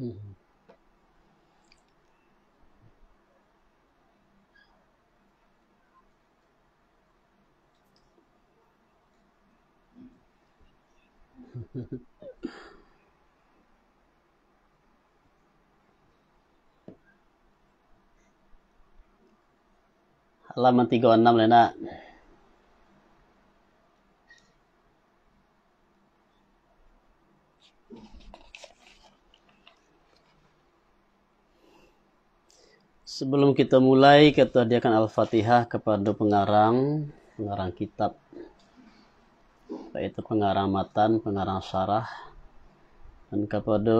Halaman 36 Lena. Sebelum kita mulai, kita hadiahkan Al-Fatihah kepada pengarang kitab, yaitu pengarang matan, pengarang syarah, dan kepada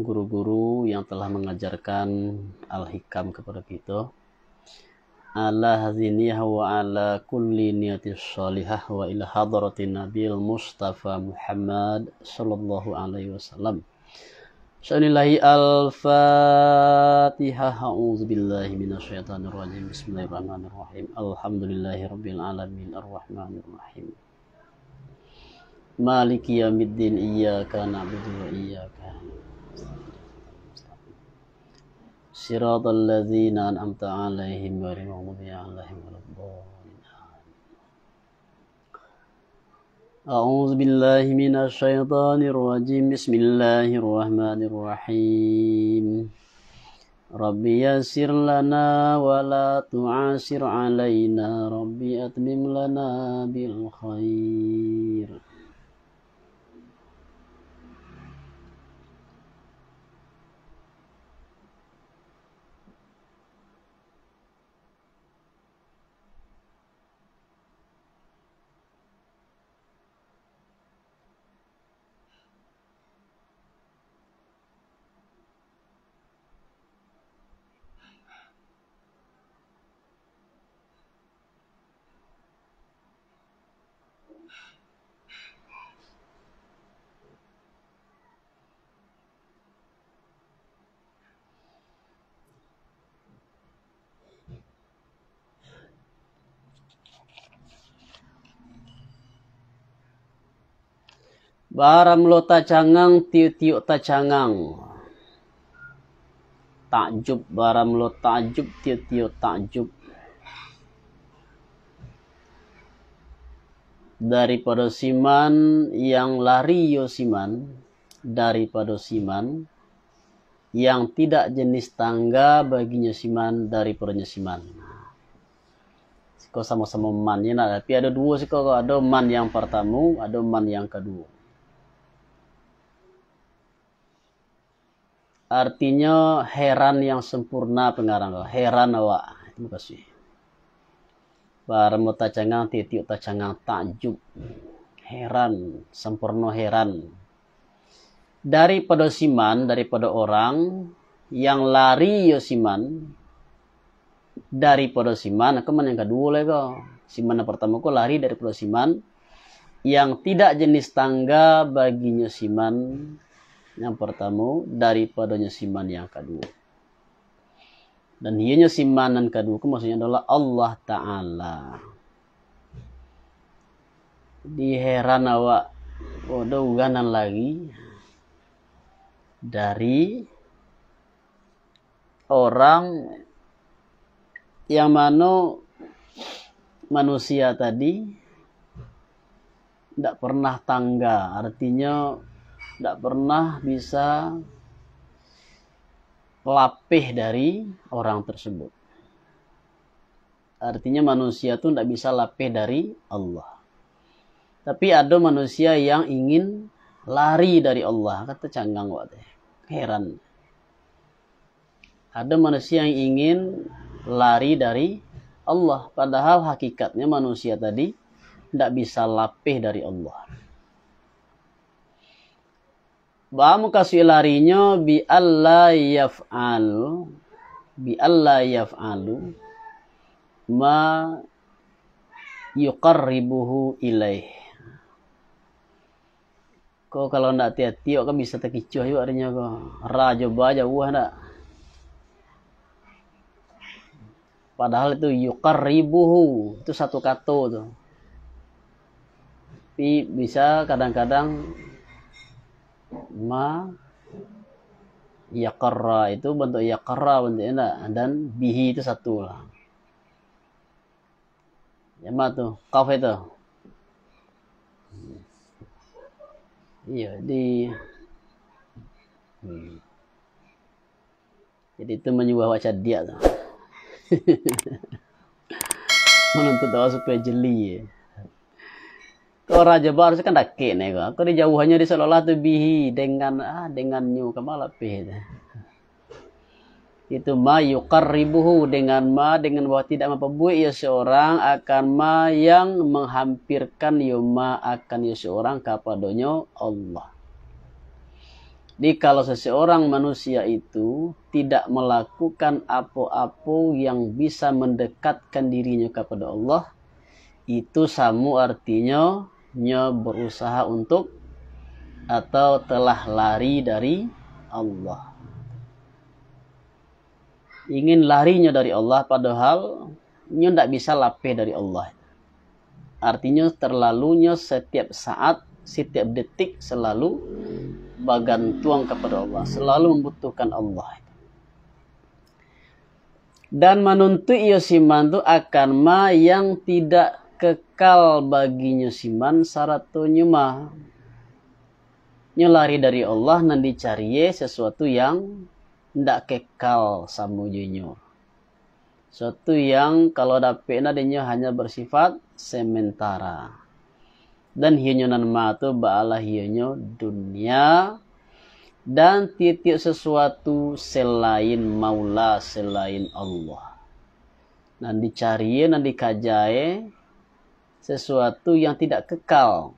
guru-guru yang telah mengajarkan Al-Hikam kepada kita. Ala haziniyah wa ala kulli niyatis salihah wa ila hadratin Nabil Mustafa Muhammad sallallahu alaihi wasallam. Bismillahi al-Fatihah. A'udzubillahi minasyaitonirrajim. Bismillahirrahmanirrahim. Alhamdulillahirabbil alamin arrahmanirrahim. Maliki yaumiddin. Iyyaka na'budu wa iyyaka Siratal ladzina an'amta 'alaihim ghairil maghdubi 'alaihim waladdallin. A'udzu billahi minasyaitonir rajim. Bismillahirrahmanirrahim. Rabbi yassir lana wa la tu'asir 'alaina. Rabbi atmim lana bil khair. Baram lo tacangang tiu-tiu tacangang. Takjub baram lo takjub tiu-tiu takjub. Daripada siman yang lari yo siman, daripada siman yang tidak jenis tangga baginya siman daripadanya siman. Kau sama-sama man ya nak, tapi ada dua sih kau, ada man yang pertama, ada man yang kedua. Artinya heran yang sempurna pengarang kau, heran awak. Terima kasih. Baram tacangang titik tacangang takjub, heran, sempurna heran. Daripada siman, daripada orang yang lari yo siman, daripada siman, kemudian yang kedua lagi kau. Siman yang pertama kau lari daripada siman yang tidak jenis tangga baginya siman yang pertama daripadanya siman yang kedua. Dan ianya simanan kedua maksudnya adalah Allah Ta'ala. Di heran awak ada uganan lagi dari orang yang mana manusia tadi tidak pernah tangga, artinya tidak pernah bisa lapih dari orang tersebut. Artinya manusia itu tidak bisa lapih dari Allah. Tapi ada manusia yang ingin lari dari Allah. Kata canggang waktu. Heran. Ada manusia yang ingin lari dari Allah. Padahal hakikatnya manusia tadi tidak bisa lapih dari Allah. Bahamu kasih larinya bi alla yaf'alu ma yuqarribuhu ilaih. Kau kalau ndak hati-hati kau bisa terkicuh juga artinya kau. Raja baja wah ndak. Padahal itu yuqarribuhu itu satu kata tuh. Tapi bisa kadang-kadang ma Yaqarra itu bentuk yaqarra bentuknya, dan bihi itu satu lah. Ya tuh, qaf itu. Iya, jadi itu menyubah wajah dia tuh. Menuntut doa supaya jeli ya. Kalau Raja Bar kan dake nih kok. Kalau di jauhannya di seolah tuh bihi dengan nyu kemala pih. Itu ma yuqarribuhu dengan bahwa tidak memperbuat ia seorang akan ma yang menghampirkan yuma akan ia seorang kepadanya Allah. Jadi kalau seseorang manusia itu tidak melakukan apa-apa yang bisa mendekatkan dirinya kepada Allah, itu samu artinya berusaha untuk atau telah lari dari Allah. Ingin larinya dari Allah padahal nya tidak bisa lapeh dari Allah. Artinya terlalunya setiap saat, setiap detik selalu bergantung kepada Allah, selalu membutuhkan Allah. Dan menuntut ia siman itu akan ma yang tidak kekal baginya siman saratunya ma. Nyelari dari Allah dan dicari sesuatu yang tidak kekal samujinyo. Sesuatu yang kalau dapetna dia hanya bersifat sementara. Dan hiyo nan ma tu ba'ala hiyo dunia dan titik sesuatu selain maula, selain Allah. Dan dicari dan dikajai sesuatu yang tidak kekal.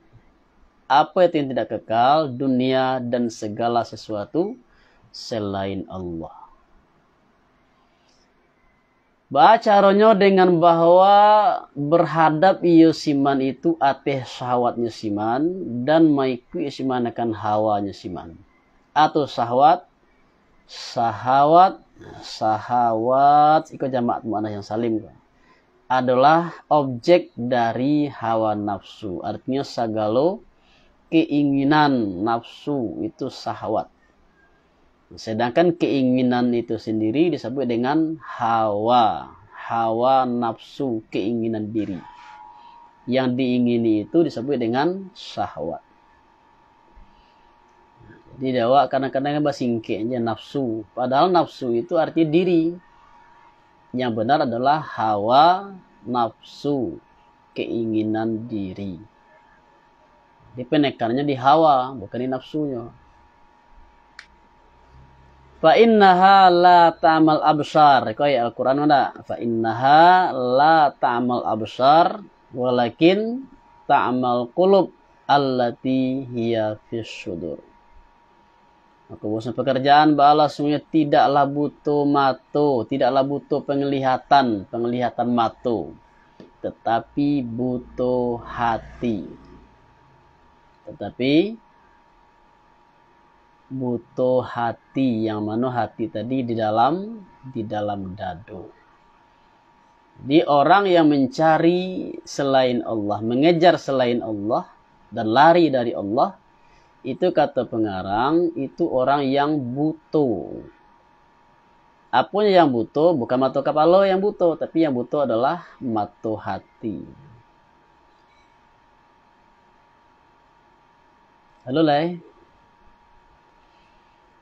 Apa itu yang tidak kekal? Dunia dan segala sesuatu selain Allah. Bacaronyo dengan bahwa berhadap iyo siman itu ateh syahwatnya siman dan maiku siman akan hawanya siman. Atau syahwat itu jamak makna yang salim adalah objek dari hawa nafsu. Artinya segala keinginan nafsu itu syahwat. Sedangkan keinginan itu sendiri disebut dengan hawa nafsu, keinginan diri. Yang diingini itu disebut dengan syahwat. Jadi dawa kadang-kadang basingkenya nafsu. Padahal nafsu itu arti diri. Yang benar adalah hawa nafsu, keinginan diri. Dipenekannya di hawa, bukan di nafsunya. Fa innaha la ta'mal absar. Kau ya Al-Quran mana? Fa innaha la ta'mal absar walakin ta'mal qulub allati hiya fis sudur. Maka bosan pekerjaan bala sungguhnya tidaklah butuh mato, tidaklah butuh penglihatan mato, tetapi butuh hati. Butuh hati, yang mana hati tadi di dalam dadu. Di orang yang mencari selain Allah, mengejar selain Allah dan lari dari Allah, itu kata pengarang itu orang yang butuh. Apanya yang butuh? Bukan mata kepala yang butuh, tapi yang butuh adalah mata hati. Halo Lai.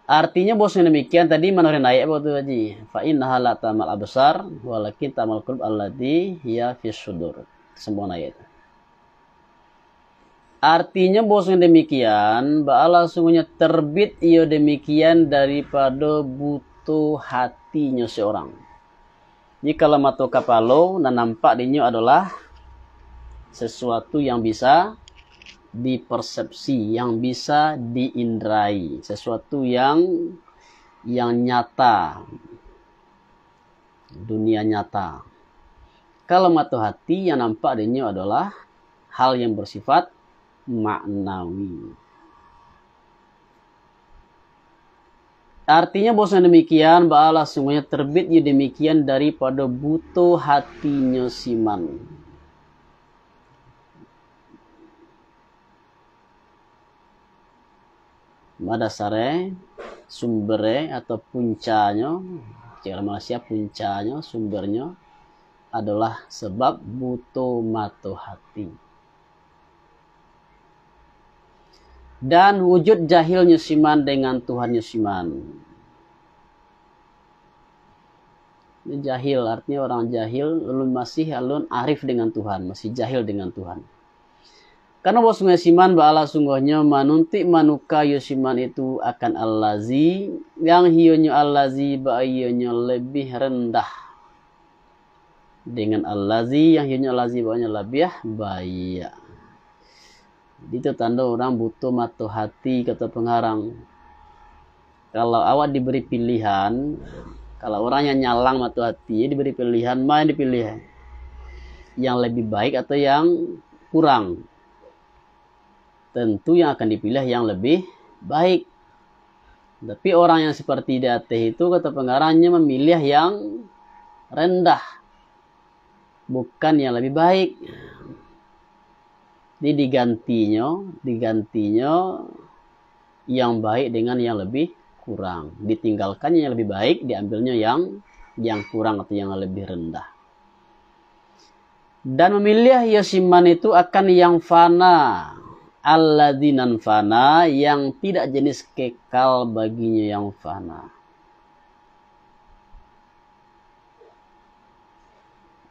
Artinya bosnya demikian tadi manorin ayat waktu haji. Fa innaha la ta'mal absar walakin ta'mal qulub allati hiya fis sudur. Semua ayat. Artinya bosnya demikian, ba'ala sungguhnya terbit ia demikian daripada butuh hatinya seorang. Jadi kalau mata kapalo dan nampak dinya adalah sesuatu yang bisa dipersepsi, yang bisa diindrai, sesuatu yang nyata, dunia nyata. Kalau mata hati yang nampak adanya adalah hal yang bersifat maknawi. Artinya bosnya demikian, ba'ala sungguhnya terbit ya demikian daripada butuh hatinya siman. Madasare sumbernya atau puncanya, jika manusia puncanya, sumbernya adalah sebab buto mato hati. Dan wujud jahilnya siman dengan Tuhannya siman. Ini jahil, artinya orang jahil, ulun masih alun arif dengan Tuhan, masih jahil dengan Tuhan. Karena bosnya siman ba'ala sungguhnya manunti manuka yusiman itu akan allazi, yang hiyonyo allazi ba'ayonyo lebih rendah. Dengan allazi, yang hiyonyo allazi ba'ayonyo lebih baik. Itu tanda orang butuh mata hati, kata pengarang. Kalau awak diberi pilihan, kalau orang yang nyalang mata hati, diberi pilihan, mana yang dipilih? Yang lebih baik atau yang kurang? Tentu yang akan dipilih yang lebih baik. Tapi orang yang seperti di atas itu, kata pengarangnya, memilih yang rendah, bukan yang lebih baik. Jadi digantinya yang baik dengan yang lebih kurang. Ditinggalkannya yang lebih baik, diambilnya yang kurang atau yang lebih rendah. Dan memilih yasiman itu akan yang fana. Alladinan fana, yang tidak jenis kekal baginya yang fana.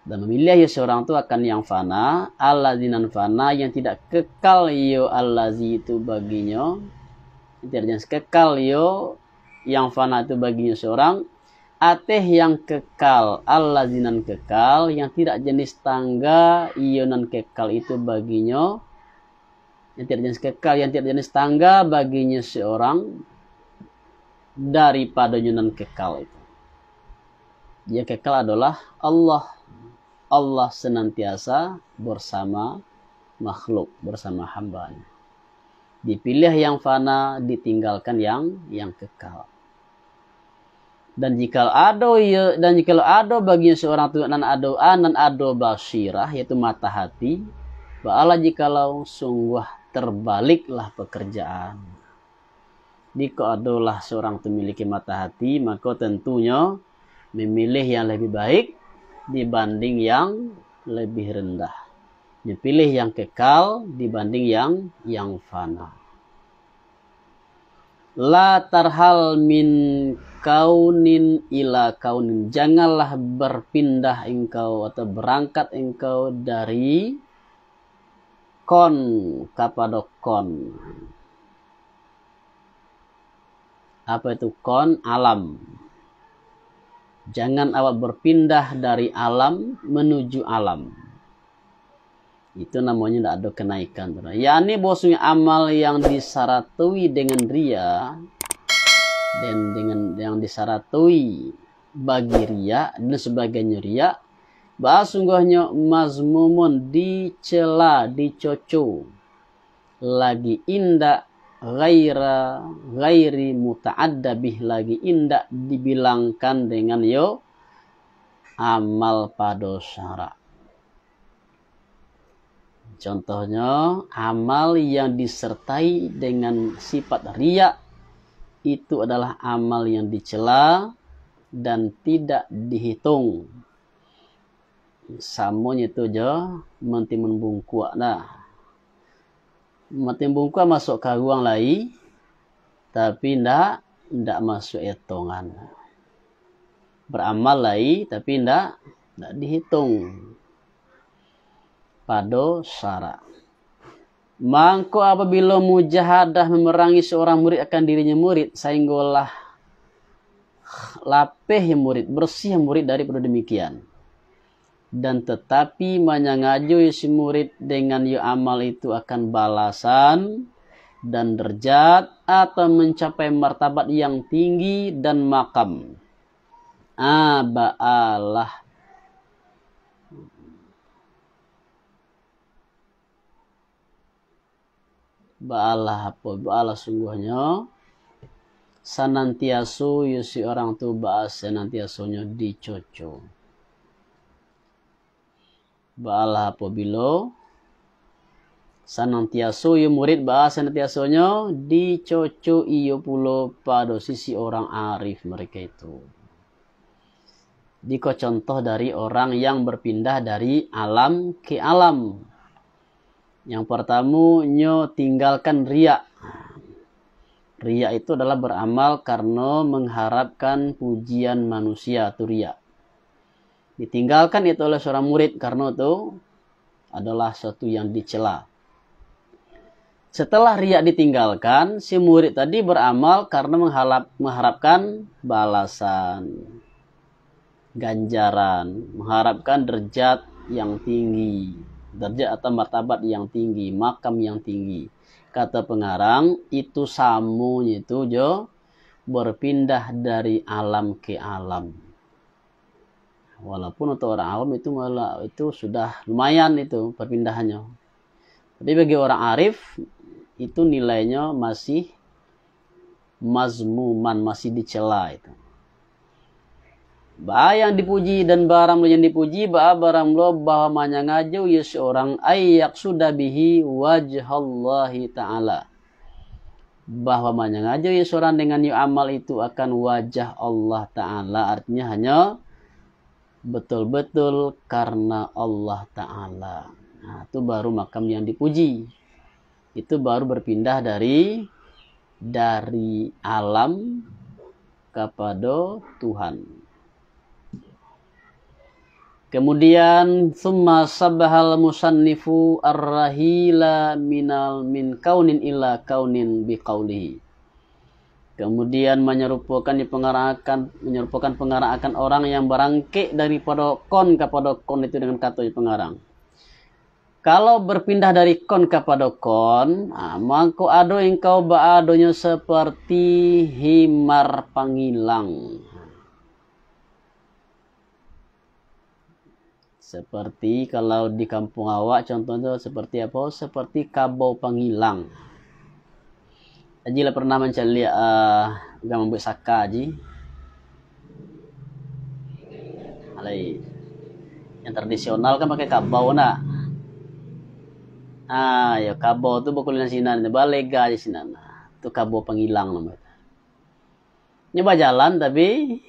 Dan memilih ya seorang itu akan yang fana, alladzinan fana, yang tidak kekal yo allazi itu baginya, yang tidak jenis kekal yo yang fana itu baginya seorang, ateh yang kekal, alladzinan kekal, yang tidak jenis tangga ionan kekal itu baginya, yang tidak jenis kekal, yang tidak jenis tangga baginya seorang daripada yunan kekal itu. Yang kekal adalah Allah. Allah senantiasa bersama makhluk, bersama hambanya. Dipilih yang fana, ditinggalkan yang kekal. Dan jika ada baginya seorang itu nan ado basirah, yaitu mata hati, ba'ala jikalau sungguh terbaliklah pekerjaan. Jika adalah seorang itu memiliki mata hati, maka tentunya memilih yang lebih baik dibanding yang lebih rendah. Dipilih yang kekal dibanding yang fana. La tarhal min kaunin ila kaunin. Janganlah berpindah engkau atau berangkat engkau dari kon kepada kon. Apa itu kon? Alam. Jangan awak berpindah dari alam menuju alam. Itu namanya tidak ada kenaikan. Ya ini bosnya amal yang disaratui dengan ria dan dengan yang disaratui bagi ria dan sebagainya ria, bahwa sungguhnya mazmumun dicela, dicoco, lagi indah ghairi muta'addabih, lagi indak dibilangkan dengan yo amal pada syara. Contohnya amal yang disertai dengan sifat riya itu adalah amal yang dicela dan tidak dihitung. Samonya itu jo mentimun bungkuak dah. Mati bungkua masuk ke ruang lain, tapi ndak masuk hitungan. Beramal lain, tapi ndak dihitung pada syara. Mangko apabila mujahadah memerangi seorang murid akan dirinya murid, sainggolah lapeh murid, bersih murid daripada demikian. Dan tetapi menyangaju si murid dengan yu amal itu akan balasan dan derajat atau mencapai martabat yang tinggi dan makam. Ba'alah. Ba'alah apa? Ba'alah sungguhnya sanantiasu yusi orang tu ba'as senantiasunya dicoco. Ba'alah apabila Sanantiaso yo murid bahasa nantiasonyo dicoco iyo pulo pada sisi orang arif mereka itu. Diko contoh dari orang yang berpindah dari alam ke alam. Yang pertama nyo tinggalkan riya. Riya itu adalah beramal karena mengharapkan pujian manusia, itu riya. Ditinggalkan itu oleh seorang murid karena itu adalah sesuatu yang dicela. Setelah riya ditinggalkan, si murid tadi beramal karena mengharapkan balasan, ganjaran, mengharapkan derajat yang tinggi, derajat atau martabat yang tinggi, makam yang tinggi. Kata pengarang, itu samunya itu jo berpindah dari alam ke alam. Walaupun untuk orang awam itu sudah lumayan itu perpindahannya. Tapi bagi orang arif itu nilainya masih mazmuman, masih dicela itu. Yang dipuji dan barang yang dipuji barang lo bahwa manyangaju ya seorang ayyak sudah bihi wajhallahi ta'ala. Bahwa manyangaju ya seorang dengan yu amal itu akan wajah Allah Ta'ala. Artinya hanya betul-betul karena Allah Ta'ala. Nah, itu baru makam yang dipuji. Itu baru berpindah dari alam kepada Tuhan. Kemudian summa sabbahal musannifu ar-rahila min kaunin ila kaunin biqaulihi. Kemudian menyerupakan pengarang akan orang yang berangkik daripada kon kepada kon itu dengan kata pengarang. Kalau berpindah dari kon kepada kon, maka ado engkau baadonya seperti himar pangilang. Seperti kalau di kampung awak contohnya seperti apa? Seperti kabau pangilang. Aji lah pernah mencari gambar buat saka aji. Alai yang tradisional kan pakai kabau nak. Ya kabau tu bakulinan sinan, balega di sinan. Tu kabau pangilang namanya. Nyoba jalan tapi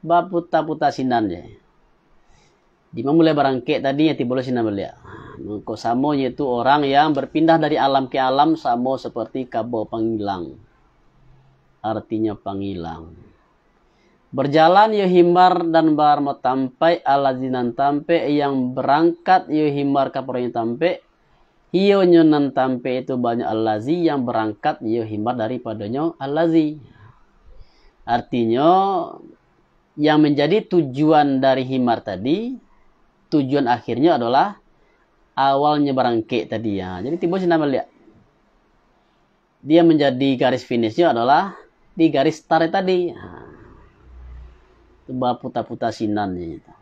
baputa-puta sinan je. Di mana mulai barangkek tadi yang tiba sinan belia. Mengko samo yaitu orang yang berpindah dari alam ke alam samo seperti kabau pangilang. Artinya pangilang. Berjalan yo himar dan bar mau tampai alazinan tampe yang berangkat yo himar kapornya tampe. Hiyo nyonan tampe itu banyak alazi yang berangkat yo himar daripadanya alazi. Artinya yang menjadi tujuan dari himar tadi, tujuan akhirnya adalah awalnya berangkik tadi ya. Jadi tiba sini lihat. Dia menjadi garis finishnya adalah di garis start tadi. Itu puta-puta sinannya itu.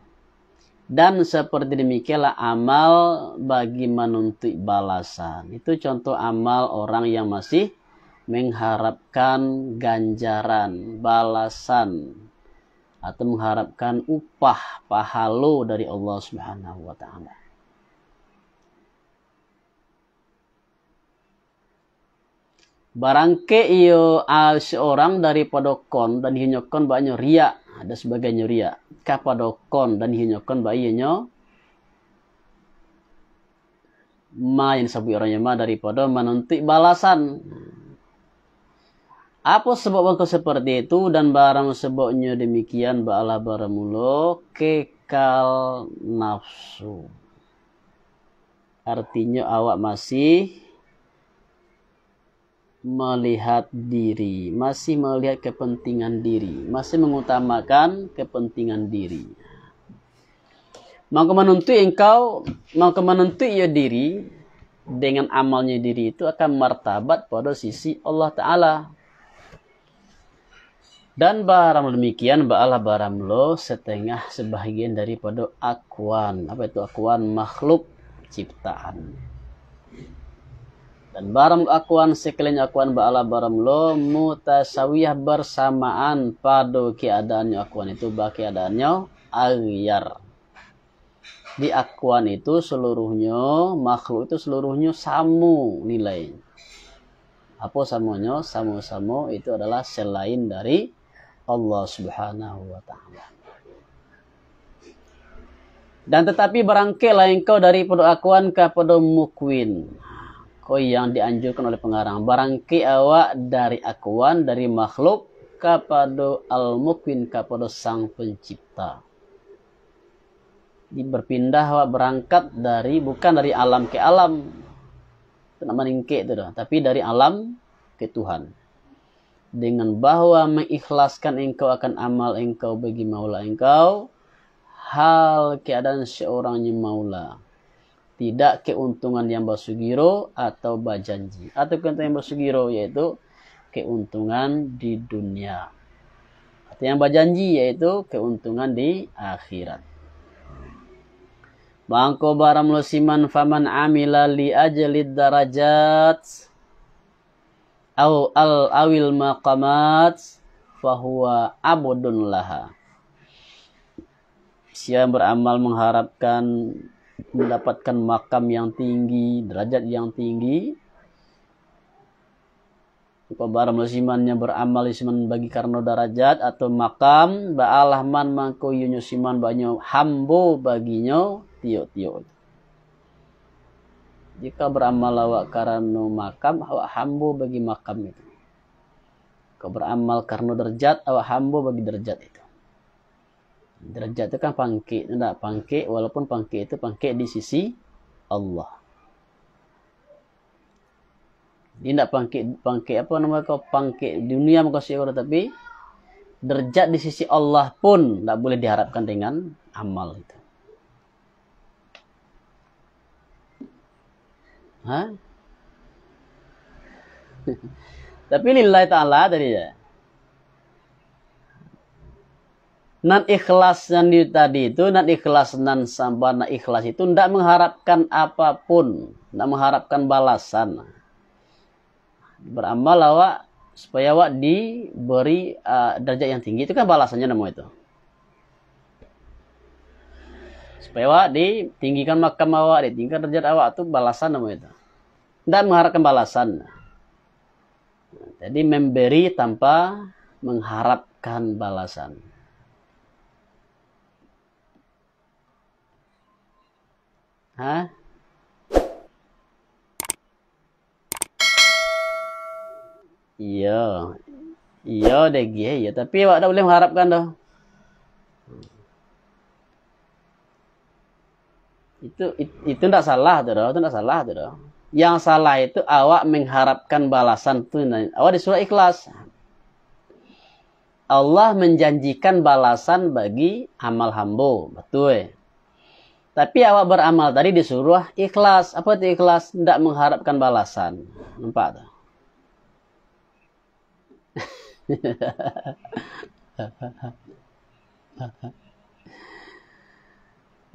Dan seperti demikianlah amal bagi menuntut balasan. Itu contoh amal orang yang masih mengharapkan ganjaran, balasan, atau mengharapkan upah, pahala dari Allah Subhanahu wa Ta'ala. Barangke iyo seorang daripada kon dan hinyokon banyak riak. Ada sebagainya riak. Kapada kon dan hinyokon banyak yang disebut orangnya daripada menuntut balasan. Apa sebab seperti itu dan barang sebabnya demikian ba'ala baramulo kekal nafsu. Artinya awak masih melihat diri, masih melihat kepentingan diri, masih mengutamakan kepentingan diri. Maka menuntut ya diri dengan amalnya diri itu akan martabat pada sisi Allah Ta'ala. Dan barang demikian ba'ala baramlo setengah sebahagian daripada akwan. Apa itu akwan? Makhluk ciptaan. Dan barang akwan sekalian akwan ba'ala baramlo mutasawiyah bersamaan pada keadaannya akwan itu bah keadaannya aghyar. Di akuan itu seluruhnya, makhluk itu seluruhnya samu nilai. Apa samunya? Samu-samu itu adalah selain dari Allah Subhanahu wa ta'ala. Dan tetapi barangkali engkau dari akuan kepada mukwin. Kau yang dianjurkan oleh pengarang. Barangkali awak dari akuan, dari makhluk kepada al-mukwin, kepada sang pencipta. Berpindah awak berangkat dari, bukan dari alam ke alam. Itu nama ningke itu dah. Tapi dari alam ke Tuhan. Dengan bahwa mengikhlaskan engkau akan amal engkau bagi maula engkau. Hal keadaan seorangnya maula. Tidak keuntungan yang basugiro atau bajanji. Atau keuntungan yang basugiro yaitu keuntungan di dunia. Atau yang bajanji yaitu keuntungan di akhirat. Bangko baram musiman faman amila li ajalid darajat awil maqamat fahuwa abudun laha. Siapa beramal mengharapkan mendapatkan makam yang tinggi, derajat yang tinggi. Para musimannya beramal isiman bagi karena derajat atau makam, ba'alah man mangko yunyo siman banyo hambo baginya tiyo-tiyo. Jika beramal awak karena makam, awak hambo bagi makam itu. Kau beramal karena derajat, awak hambo bagi derajat itu. Derajat itu kan pangke, tidak pangke, walaupun pangke itu pangke di sisi Allah. Dia tidak pangke apa namanya kau pangke dunia muka siapa, tapi derajat di sisi Allah pun tidak boleh diharapkan dengan amal itu. Hah? Tapi lillahi ta'ala tadi ya. Nan ikhlas yang tadi itu, nan ikhlas nan sambana ikhlas itu tidak mengharapkan apapun, tidak mengharapkan balasan. Beramal awak supaya awak diberi derajat yang tinggi, itu kan balasannya nama itu. Supaya awak ditinggikan makam awak, ditinggikan derajat awak, itu balasan nama itu. Tidak mengharapkan balasan. Jadi memberi tanpa mengharapkan balasan. Hah? Iya. Iya deh ya, tapi awak tak boleh mengharapkan dah. Itu tidak salah tuh, itu tidak salah tuh. Yang salah itu awak mengharapkan balasan tuh. Awak disuruh ikhlas. Allah menjanjikan balasan bagi amal hamba, betul. Tapi awak beramal tadi disuruh ikhlas. Apa itu ikhlas? Tidak mengharapkan balasan. Nampak tak?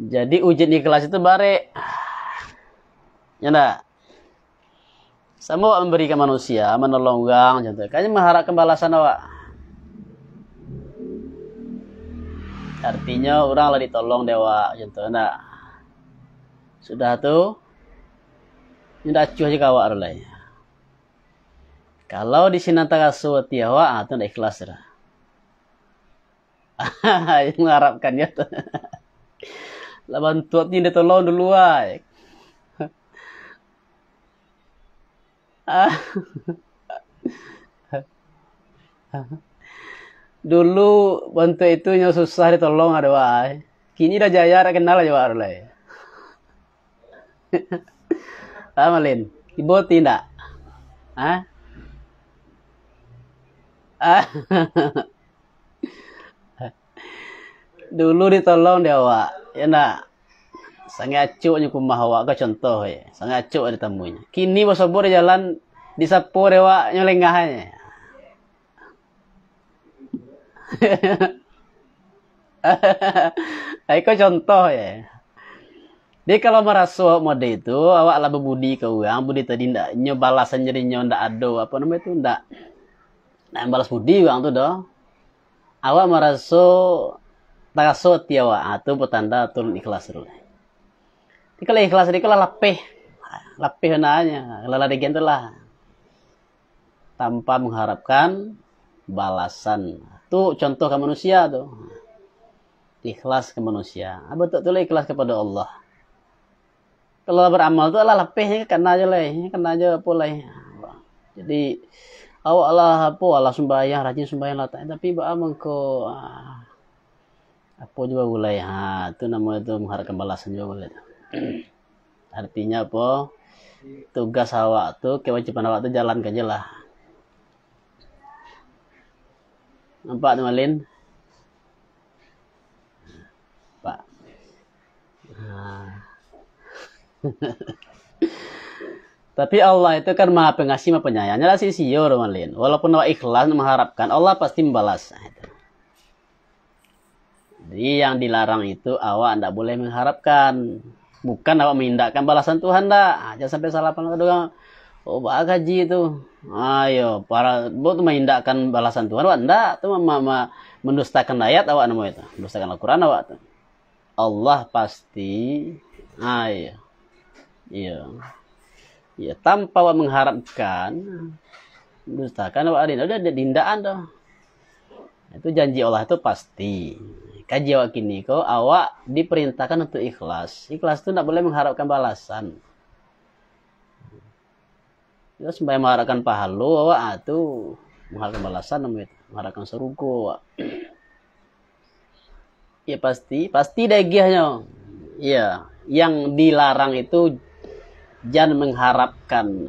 Jadi ujian ikhlas itu bare. Ya enggak? Sama memberi ke manusia, menolong orang contoh. Kayaknya mengharapkan balasan awak. Artinya orang lah ditolong dewa contoh. Enggak. Sudah tuh. Ini dah acuh aja kawak lah. Kalau di sini antara suati awak, itu tidak ikhlas dah. Yang mengharapkan ya tuh. Lah bantuan ini ditolong dulu ay. Dulu bantu itu yang susah ditolong ada ay. Kini dah jaya dah kenal aja wae lah. Amalin, ibu tidak? Hah? Dulu ditolong dia awak, ya nak. Sangat acuknya kumah awak ke contoh ya. Sangat acuk ada tamunya. Kini bos sobor jalan di sapo dewa nyolengahnya. Aiko contoh ya. Jadi kalau merasa mode itu awak lah berbudi ke orang, budi tadi ndak nyobalasan jadinya ndak ado apa namanya itu ndak. Nah, balas budi orang tu dah. Awak merasa takaso tiawa itu petanda turun ikhlas dulu. Jadi kalau ikhlas itu lah lapih nanya, lala degen lah tanpa mengharapkan balasan. Itu contoh ke manusia tuh. Ikhlas ke manusia. Betul-betul ikhlas kepada Allah. Kalau beramal tuh lah lapih kena aja lah, kena aja boleh. Jadi awak lah apa Allah sembahyang, rajin sembahyang lah, tapi ba mengko apa juga boleh. Itu namanya itu mengharapkan balasan juga boleh. Artinya apa? Tugas awak tuh, kewajiban awak tuh jalan aja lah. Nampak teman Lin? Pak. Tapi Allah itu kan maha pengasih, maha penyayang. Nyala sih teman Lin. Walaupun awak ikhlas mengharapkan, Allah pasti membalas. Jadi yang dilarang itu awak tidak boleh mengharapkan. Bukan awak mengindahkan balasan Tuhan dah. Jangan sampai salah paham kedua. Oh, bah gaji itu. Ayo, para buat mengindahkan balasan Tuhan awak enggak, itu mendustakan ayat awak nama itu. Mendustakan Al-Qur'an awak itu. Allah pasti ayo. Iya. Ya, tanpa awak mengharapkan mendustakan awak ada. Udah ada dindaan dah. Itu janji Allah itu pasti. Kaji awak kini kau awak diperintahkan untuk ikhlas. Ikhlas itu tidak boleh mengharapkan balasan. Ya sampai mengharapkan pahala awak itu mengharapkan balasan namanya itu. Mengharapkan surga awak. Ya pasti dagihnya. Ya, yang dilarang itu jangan mengharapkan.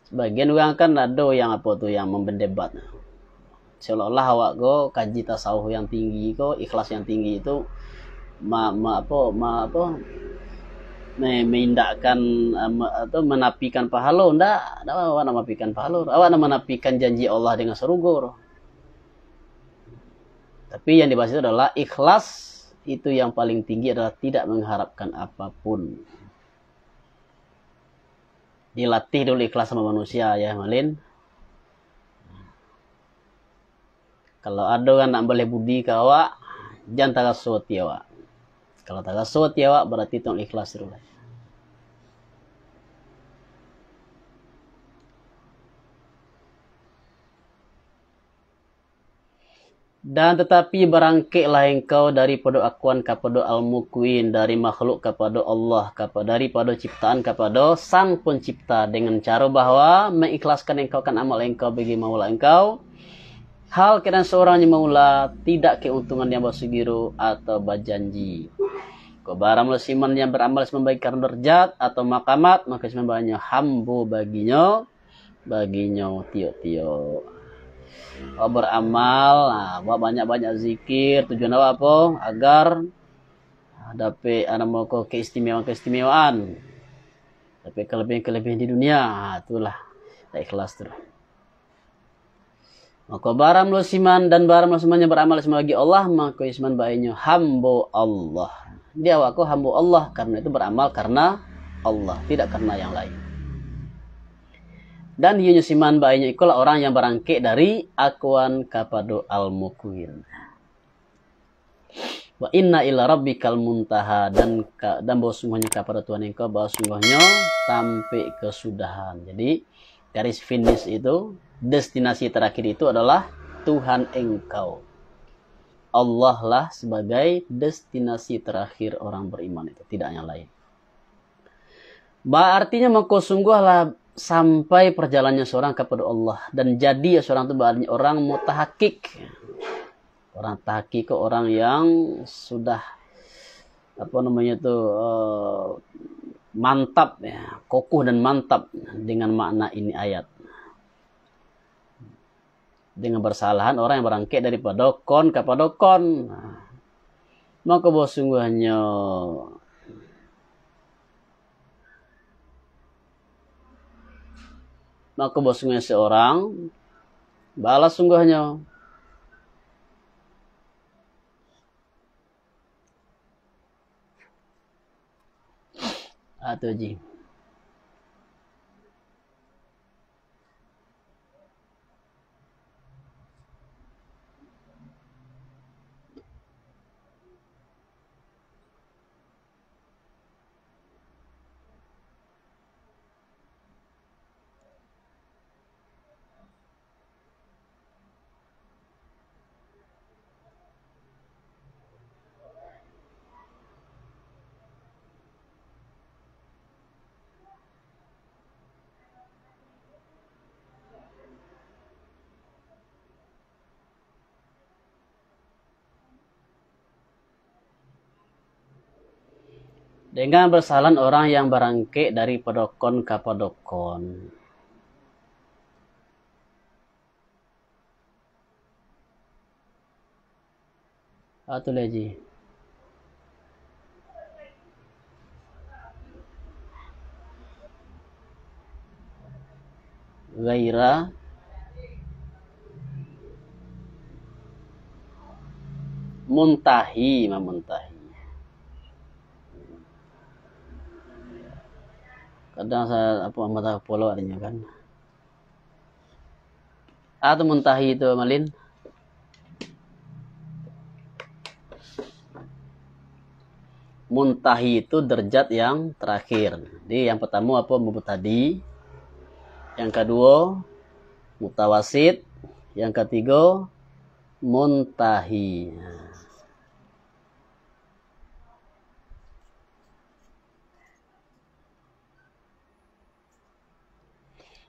Sebagian orang kan ada yang apa tuh yang memberdebat. Seolah-olah awak go kaji tasawuf yang tinggi go ikhlas yang tinggi itu mengindahkan atau menafikan pahala ndak awak menafikan pahala awak menafikan janji Allah dengan surga. Tapi yang dibahas itu adalah ikhlas itu yang paling tinggi adalah tidak mengharapkan apapun. Dilatih dulu ikhlas sama manusia ya Malin. Kalau ada kan nak boleh budi ke awak, jangan takasut ya awak. Kalau takasut ya awak berarti tong ikhlas dulu. Dan tetapi berangkiklah engkau daripada akuan kepada al-mukwin, dari makhluk kepada Allah, daripada ciptaan kepada sang pencipta, dengan cara bahwa mengikhlaskan engkau kan amal engkau bagi maula engkau. Hal keadaan seorang yang maula tidak keuntungan yang bersegiru atau berjanji. Kau barang musiman yang beramal membaikan derajat atau makamat, maka sebenarnya hambu baginya tio-tio. Beramal, buat banyak-banyak zikir, tujuan apa? Agar dapat mau keistimewaan, dapat kelebihan di dunia, itulah ikhlas terus. Maka barang musiman dan barang musiman yang beramal sebagai Allah, maka isman baiknya hambu Allah. Dia awakku hambu Allah karena itu beramal karena Allah, tidak karena yang lain. Dan hiunya siman baiknya ikulah orang yang berangkik dari akuan kepada al-mukwin. Wa inna ila rabbikal muntaha, dan bahwa semuanya kepada Tuhan engkau, bahwa sungguhnya sampai kesudahan. Jadi garis finish itu, destinasi terakhir itu adalah Tuhan engkau. Allah lah sebagai destinasi terakhir orang beriman itu, tidak yang lain. Artinya maka sungguhlah sampai perjalanannya seorang kepada Allah, dan jadi seorang itu orang mutahakik. Orang tahakik, orang yang sudah mantap ya, kokoh dan mantap dengan makna ini ayat. Dengan bersalahan orang yang berangkit daripada kon kepada kon. Maka bahwa sungguhnya seorang balas sungguhnya atau ji. Dengan bersalahan orang yang berangke dari pedokon ke pedokon. Atau lagi. Gaira muntahi, memuntahi. Kadang saya mata polo artinya kan. Atau muntahi itu Malin. Muntahi itu derajat yang terakhir. Jadi yang pertama apa mubtadi, yang kedua mutawasid, yang ketiga muntahi.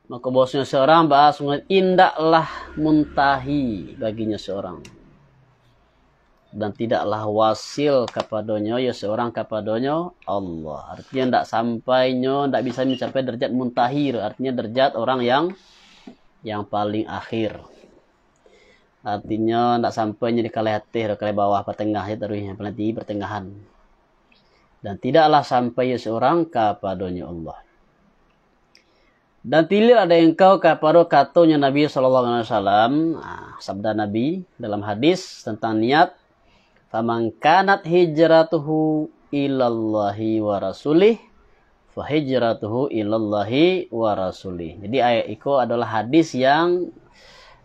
Maka bosnya seorang bahas indaklah muntahi baginya seorang. Dan tidaklah wasil kepadanya ya seorang kepadanya Allah. Artinya tidak sampainya, tidak bisa mencapai derajat muntahir. Artinya derajat orang yang paling akhir. Artinya tidak sampainya di kali hati, di kali bawah, pertengah, terus yang paling tinggi pertengahan. Dan tidaklah sampai ya seorang kepadanya Allah. Dan tidak ada engkau kepada katanya Nabi SAW, sabda Nabi dalam hadis tentang niat, faman kanat hijratuhu ilallahi wa rasulih, fa hijratuhu ilallahi wa rasulih. Jadi ayat itu adalah hadis yang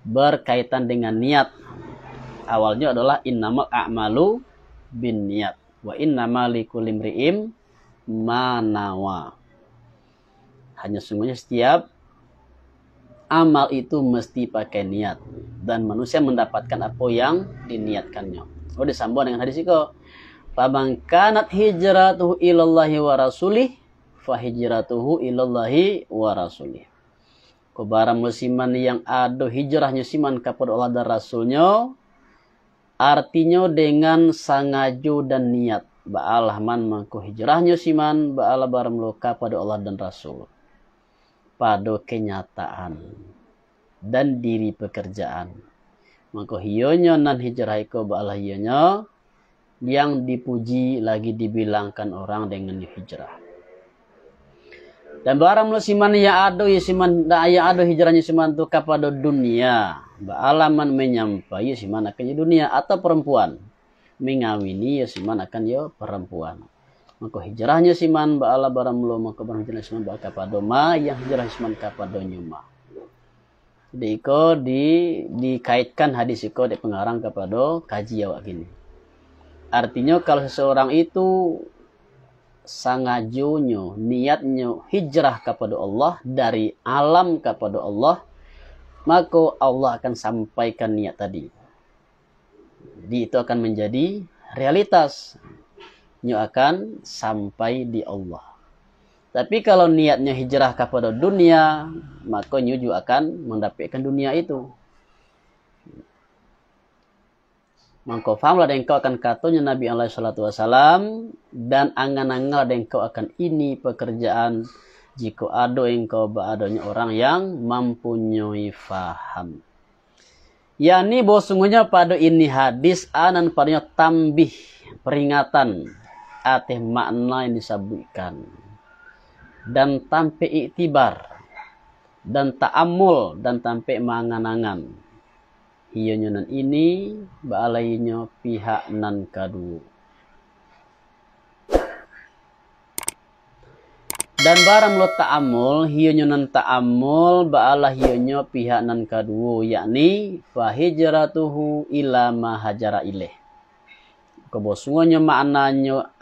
berkaitan dengan niat. Awalnya adalah innamal a'malu bin niat wa innamal likulli imri'in ma nawa. Hanya sungguhnya setiap amal itu mesti pakai niat. Dan manusia mendapatkan apa yang diniatkannya. Oh, disambung dengan hadis itu. Faman kanat hijratuhu ilallahi wa rasulih, fa hijratuhu ilallahi wa rasulih. Kebarang musliman yang ada hijrahnya siman kepada Allah dan Rasulnya, artinya dengan sangajo dan niat. Ba'alah man mangko hijrahnya siman, ba'alah baramlo kepada Allah dan Rasul. Pada kenyataan dan diri pekerjaan. Maka hionya nan hijrah iko ba'alah hionya yang dipuji lagi dibilangkan orang dengan hijrah. Dan barang musiman yang ada siman yang ada hijrahnya siman itu kepada dunia. Ba'alah man menyampai siman akan dunia atau perempuan. Mengawini siman akan perempuan. Maka hijrahnya siman ba'ala baramlo maka hijrahnya siman ba'a kepada ma yang hijrah siman kepada nyuma. Jadi iko dikaitkan hadis iko di pengarang kepada kaji awak gini. Artinya kalau seseorang itu sangajonyo niatnya hijrah kepada Allah dari alam kepada Allah, maka Allah akan sampaikan niat tadi. Jadi itu akan menjadi realitas. Nyo akan sampai di Allah. Tapi kalau niatnya hijrah kepada dunia, maka nyo juga akan mendapatkan dunia itu. Maka fahamlah dan engkau akan katanya Nabi SAW, dan angan-angan dan engkau akan ini pekerjaan jika ada engkau beradanya orang yang mempunyai faham. Yani bahwa sungguhnya pada ini hadis anan padanya tambih peringatan atih makna yang disebutkan dan tampe iktibar dan ta'amul dan tampe mangan-angan hiyanya nan ini ba'alainya pihak nan kadu dan barang lo ta'amul hiyanya nan ta'amul ba'alah hiyanya pihak nan kadu yakni fa hijratuhu ila ma hajara ilaih. Kebosungnya maknanya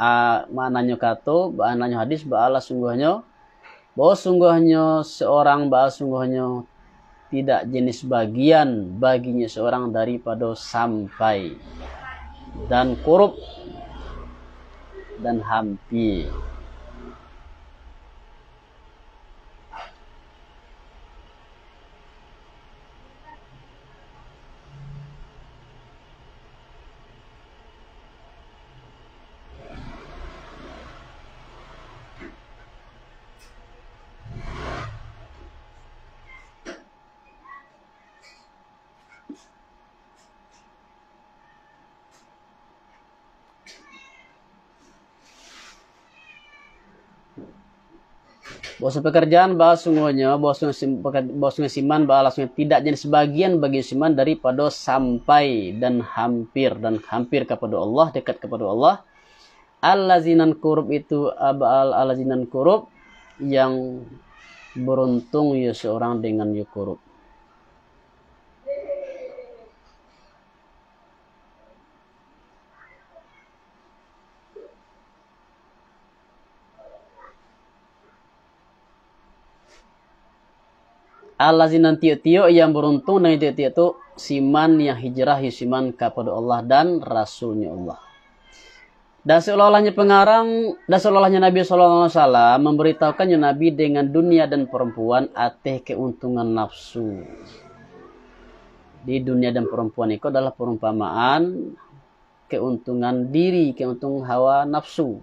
kata, maknanya hadis ba'ala sungguhnya, bahwa sungguhnya seorang ba'ala sungguhnya tidak jenis bagian baginya seorang daripada sampai dan kurub dan hampir. Bahwa pekerjaan bahas sungguhnya, bahwa siman bahwa langsung tidak jadi sebagian bagi siman daripada sampai dan hampir kepada Allah, dekat kepada Allah. Allazinan kurub itu alazinan kurub yang beruntung ya seorang dengan ya kurub. Allazinan tiyo-tiyo yang beruntung dan tiyo-tiyo itu siman yang hijrah siman kepada Allah dan Rasulnya Allah. Dan seolah-olahnya Nabi SAW memberitahukannya Nabi dengan dunia dan perempuan ateh keuntungan nafsu. Di dunia dan perempuan itu adalah perumpamaan keuntungan diri, keuntungan hawa nafsu.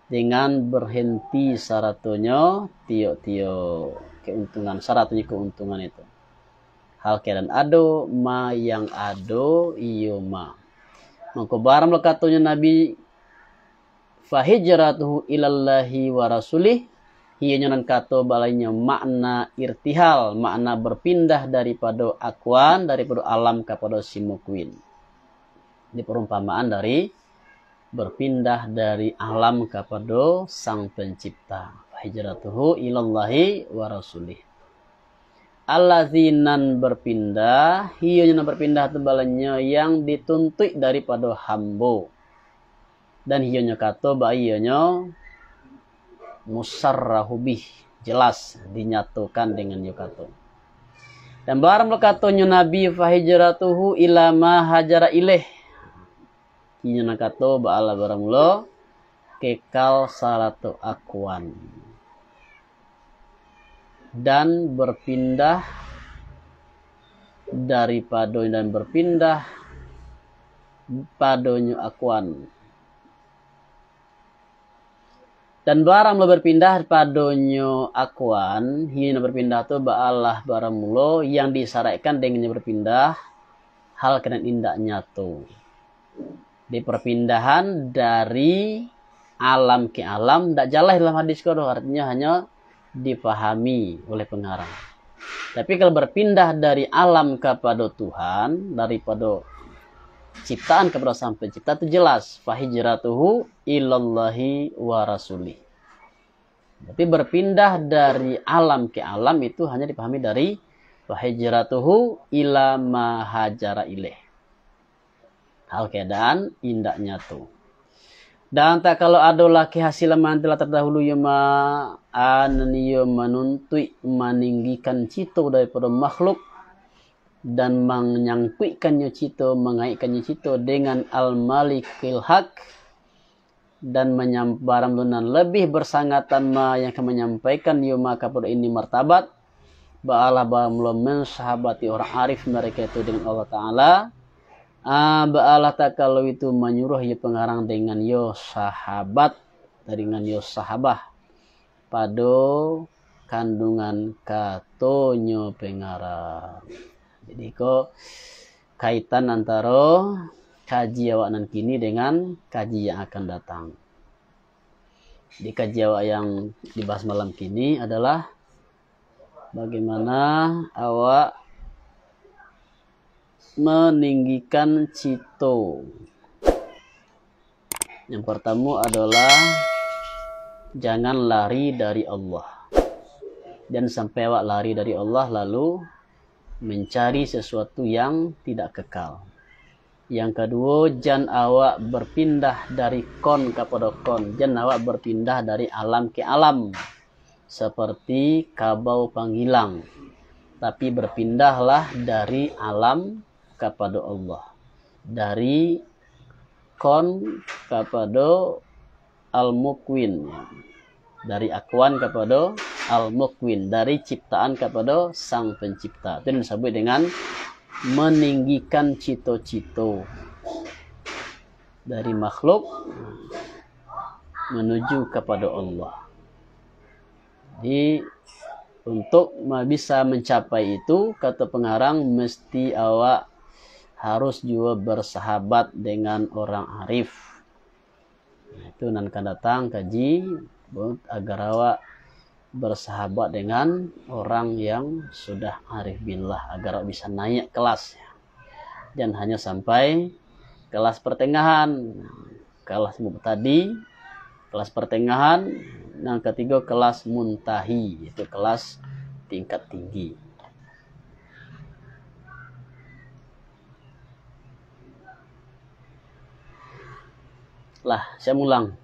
Dengan berhenti syaratnya tiyo-tiyo keuntungan, syaratnya keuntungan itu. Hal keadaan ado, ma yang ado, iyo ma. Maka barang lekatunya Nabi fahijratuhu ilallahi wa rasulih, hiya nyonan kato balainya makna irtihal, makna berpindah daripada akuan, daripada alam kepada simukuin. Ini perumpamaan dari berpindah dari alam kepada sang pencipta. Fahijratuhu ilallahi wa rasulih. Allazinan berpindah, hiya nyonan berpindah tebalanya yang dituntut daripada hambo. Dan hionya kato baiyanya musarrahubih, jelas dinyatukan dengan yukato. Dan barang lekatonya Nabi fahijratuhu ila ma hajara ilaih, hionya kato ba'ala barang lo kekal salatu akuan dan berpindah daripada dan berpindah padonya akuan. Dan barang lo berpindah padonyo akuan, hina berpindah tu ba'alah barang mulo yang disyaratkan dengannya berpindah hal kena indahnya tu. Di perpindahan dari alam ke alam, tak jalan dalam hadis kodoh, artinya hanya dipahami oleh pengarang. Tapi kalau berpindah dari alam kepada Tuhan, daripada ciptaan kepada sang pencipta itu jelas fahijratuhu ilallahi wa rasulih. Tapi berpindah dari alam ke alam itu hanya dipahami dari fahijratuhu ila ma hajara ilaih. Hal keadaan indahnya tuh. Dan tak kalau ada laki hasil mantelah terdahulu yama ananiyo menuntut meninggikan cito daripada makhluk dan menyangkuikannya cito, mengaitkannya cito dengan al-malikil haq dan barang lunan lebih bersangatan ma yang akan menyampaikan yuma kepada ini martabat ba'ala ba'amlo mensahabati orang arif mereka itu dengan Allah Ta'ala ba'ala tak kalau itu menyuruh ya pengarang dengan yo sahabat dengan yo sahabah pada kandungan katonyo pengarang. Jadi kok kaitan antara kaji awak nan kini dengan kaji yang akan datang. Di kaji awak yang dibahas malam kini adalah bagaimana awak meninggikan cito. Yang pertama adalah jangan lari dari Allah. Dan sampai awak lari dari Allah lalu mencari sesuatu yang tidak kekal. Yang kedua, jangan awak berpindah dari kon kepada kon. Jangan awak berpindah dari alam ke alam. Seperti kabau panggilang. Tapi berpindahlah dari alam kepada Allah. Dari kon kepada al-mukwin. Dari akuan kepada al-mukwin, dari ciptaan kepada sang pencipta. Itu disebut dengan meninggikan cito-cito dari makhluk menuju kepada Allah. Jadi untuk bisa mencapai itu, kata pengarang, mesti awak harus juga bersahabat dengan orang arif. Itu nanti akan datang kaji agar awak bersahabat dengan orang yang sudah arif billah agar bisa naik kelas. Dan hanya sampai kelas pertengahan, kelas mubtadi, kelas pertengahan, yang ketiga kelas muntahi, itu kelas tingkat tinggi. Lah, saya ulang.